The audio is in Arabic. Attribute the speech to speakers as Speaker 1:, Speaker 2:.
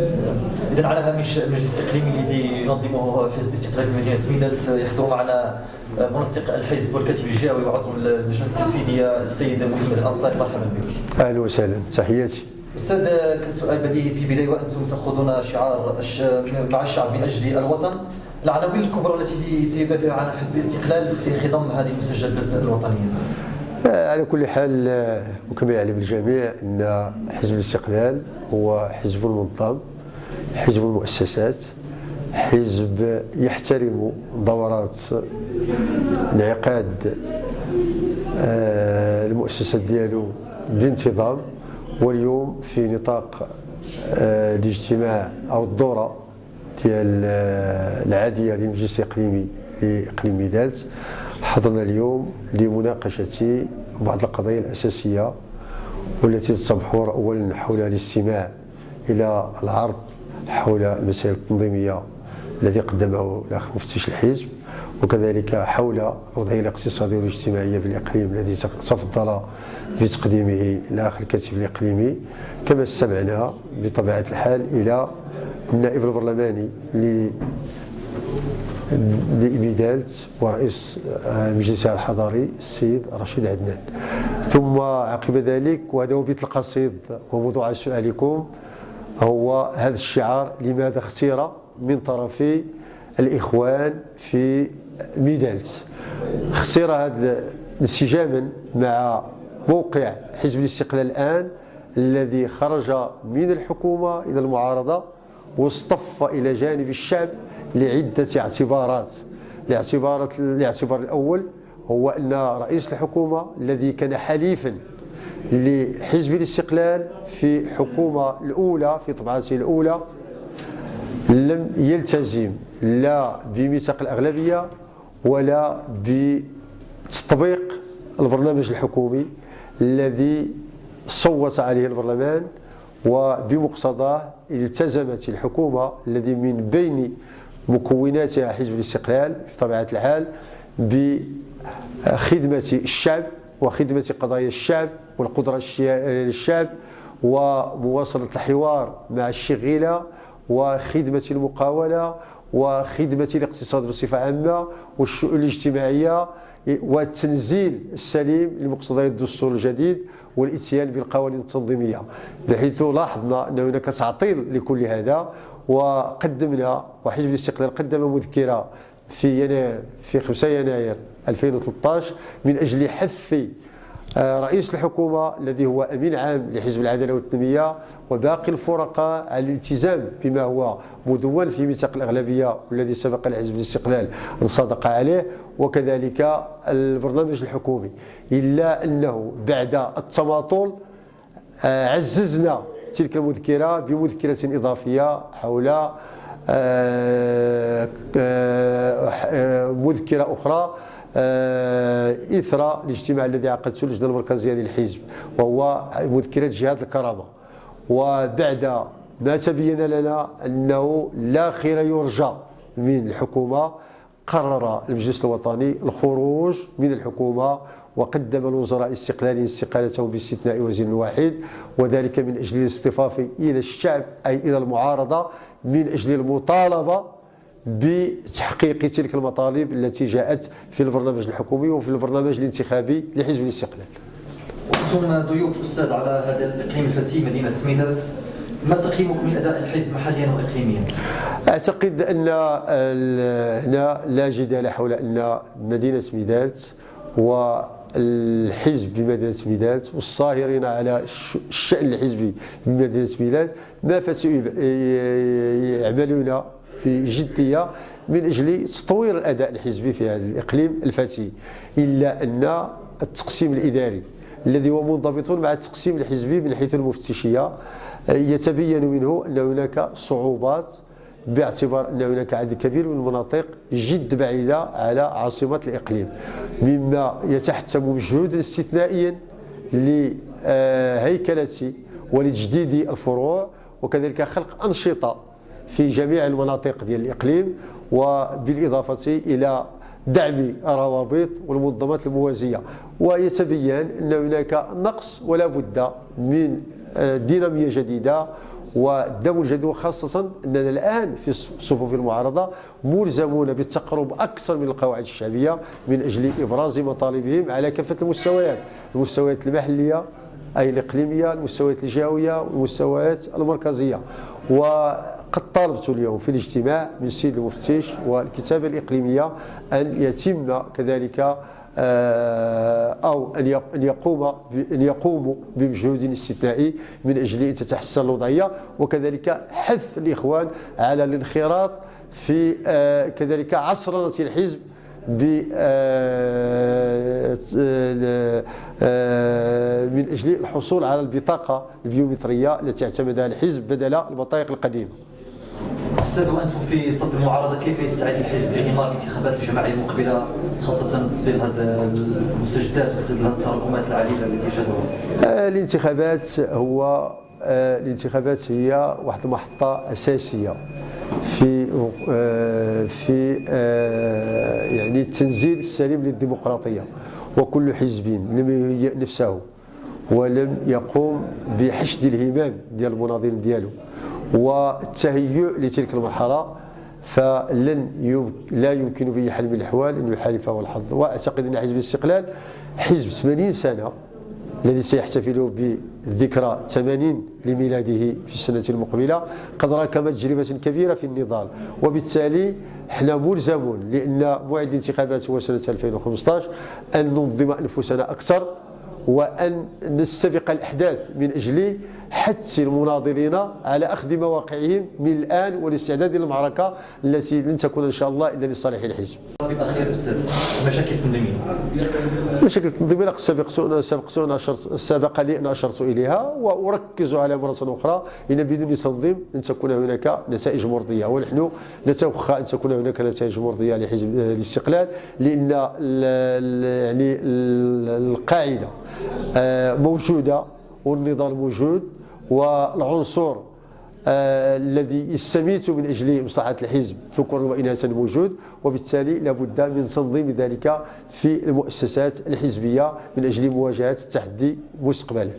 Speaker 1: إذا على هامش المجلس الإقليمي الذي ينظمه حزب الاستقلال في مدينة ميدالت يحضر معنا منسق الحزب والكاتب الجهوي وعضو اللجنة التنفيذية السيد محمد الأنصاري. مرحبا بك.
Speaker 2: أهلا وسهلا، تحياتي.
Speaker 1: أستاذ، كالسؤال بديهي في بداية، وأنتم تأخذون شعار مع الشعب من أجل الوطن، العناوين الكبرى التي سيدافع عنها حزب الاستقلال في خضم هذه المسجلات الوطنية؟
Speaker 2: على كل حال، وكما يعلم الجميع أن حزب الاستقلال هو حزب منظم، حزب المؤسسات، حزب يحترم دورات انعقاد المؤسسات ديالو بانتظام. واليوم في نطاق الاجتماع أو الدورة ديال العادية للمجلس الإقليمي لإقليم ميدالت، حضرنا اليوم لمناقشة بعض القضايا الأساسية والتي تتمحور أولا حول الاستماع إلى العرض حول المسائل التنظيمية الذي قدمه الأخ مفتش الحزب، وكذلك حول الوضعية الاقتصادية والاجتماعية بالإقليم الذي تفضل بتقديمه الأخ الكاتب الإقليمي. كما استمعنا بطبيعة الحال إلى النائب البرلماني لميدالت ورئيس مجلسها الحضاري السيد رشيد عدنان. ثم عقب ذلك، وهذا هو بيت القصيد وموضوع سؤالكم، هو هذا الشعار لماذا اختير من طرف الإخوان في ميدالت. اختير هذا انسجاما مع موقع حزب الاستقلال الآن الذي خرج من الحكومة إلى المعارضة واصطف إلى جانب الشعب لعدة اعتبارات. الاعتبار الأول هو أن رئيس الحكومة الذي كان حليفا لحزب الاستقلال في الحكومة الأولى في طبعته الأولى لم يلتزم لا بميثاق الأغلبية ولا بتطبيق البرنامج الحكومي الذي صوت عليه البرلمان، وبمقتضاه التزمت الحكومة الذي من بين مكوناتها حزب الاستقلال بطبيعة الحال بخدمة الشعب وخدمة قضايا الشعب والقدرة للشعب ومواصلة الحوار مع الشغيلة وخدمة المقاولة وخدمة الاقتصاد بصفة عامة والشؤون الاجتماعية والتنزيل السليم لمقتضيات الدستور الجديد والاتيان بالقوانين التنظيمية، بحيث لاحظنا أن هناك تعطيل لكل هذا. وقدمنا وحزب الاستقلال قدم مذكرة في 5 يناير 2013 من أجل حث رئيس الحكومة الذي هو أمين عام لحزب العدالة والتنمية وباقي الفرقاء على الالتزام بما هو مدون في ميثاق الأغلبية والذي سبق لحزب الاستقلال أن صادق عليه، وكذلك البرنامج الحكومي. إلا أنه بعد التماطل عززنا تلك المذكرة بمذكرة إضافية حول مذكرة أخرى إثر الاجتماع الذي عقدته اللجنة المركزية للحزب، وهو مذكرة جهاد الكرامة. وبعد ما تبين لنا أنه لا خير يرجى من الحكومة، قرر المجلس الوطني الخروج من الحكومة وقدم الوزراء الاستقلاليين استقالتهم باستثناء وزير واحد، وذلك من أجل الاصطفاف إلى الشعب أي إلى المعارضة من أجل المطالبة بتحقيق تلك المطالب التي جاءت في البرنامج الحكومي وفي البرنامج الانتخابي لحزب الاستقلال.
Speaker 1: وأنتم ضيوف أستاذ على هذا الإقليم الفتي مدينة ميدالت، ما تقييمكم لأداء الحزب محليا وإقليميا؟
Speaker 2: أعتقد أن هنا لا جدال حول أن مدينة ميدالت والحزب بمدينة ميدالت والصاهرين على الشأن الحزبي بمدينة ميدالت ما فتوا يعملون بجدية من أجل تطوير الأداء الحزبي في هذا الإقليم الفتي. إلا أن التقسيم الإداري الذي هو منضبط مع التقسيم الحزبي من حيث المفتشية يتبين منه أن هناك صعوبات، باعتبار أن هناك عدد كبير من المناطق جد بعيدة على عاصمة الإقليم، مما يتحتم مجهودا استثنائيا لهيكلة ولتجديد الفروع وكذلك خلق أنشطة في جميع المناطق ديال الإقليم، وبالإضافة إلى دعم الروابط والمنظمات الموازية. ويتبين أن هناك نقص ولا بد من دينامية جديدة وداو الجدوى، خاصة أننا الآن في صفوف المعارضة ملزمون بالتقرب أكثر من القواعد الشعبية من أجل إبراز مطالبهم على كافة المستويات، المستويات المحلية أي الإقليمية، المستويات الجهوية والمستويات المركزية. وقد طالبت اليوم في الاجتماع من السيد المفتش والكتابة الإقليمية أن يتم كذلك أو أن يقوموا بمجهود استثنائي من أجل أن تتحسن الوضعية، وكذلك حث الإخوان على الانخراط في كذلك عصرنة الحزب من أجل الحصول على البطاقة البيومترية التي اعتمدها الحزب بدل البطايق القديمة.
Speaker 1: أستاذ، وأنتم في صف المعارضة كيف يستعد الحزب لإنهاء الانتخابات الجماعية المقبلة، خاصة في ظل هذه المستجدات وفي ظل التراكمات العديدة التي شهدوها؟
Speaker 2: الانتخابات هي واحد المحطة أساسية في يعني التنزيل السليم للديمقراطية، وكل حزب لم يهيئ نفسه ولم يقوم بحشد الهمام ديال المناضلين ديالو والتهيؤ لتلك المرحلة لا يمكن بأي حال من الأحوال أن يحالفه الحظ. وأعتقد أن حزب الاستقلال حزب 80 سنة الذي سيحتفل بذكرى 80 لميلاده في السنة المقبلة قد راكم تجربة كبيرة في النضال، وبالتالي احنا ملزمون لأن موعد الانتخابات هو سنة 2015 أن ننظم أنفسنا أكثر وأن نستبق الأحداث من أجل حث المناضلين على أخذ مواقعهم من الآن والاستعداد للمعركة التي لن تكون إن شاء الله إلا لصالح الحزب.
Speaker 1: في الأخير أستاذ، مشاكل تنظيمية.
Speaker 2: المشاكل التنظيمية سبق لي أن أشرت إليها وأركز على مرة أخرى أن بدون تنظيم لن تكون هناك نتائج مرضية، ونحن نتوخى أن تكون هناك نتائج مرضية لحزب الاستقلال، لأن يعني القاعدة موجودة والنضال موجود والعنصر الذي يستميت من أجل مصلحة الحزب ذكورا وإناثا موجود، وبالتالي لابد من تنظيم ذلك في المؤسسات الحزبية من أجل مواجهة التحدي مستقبلا.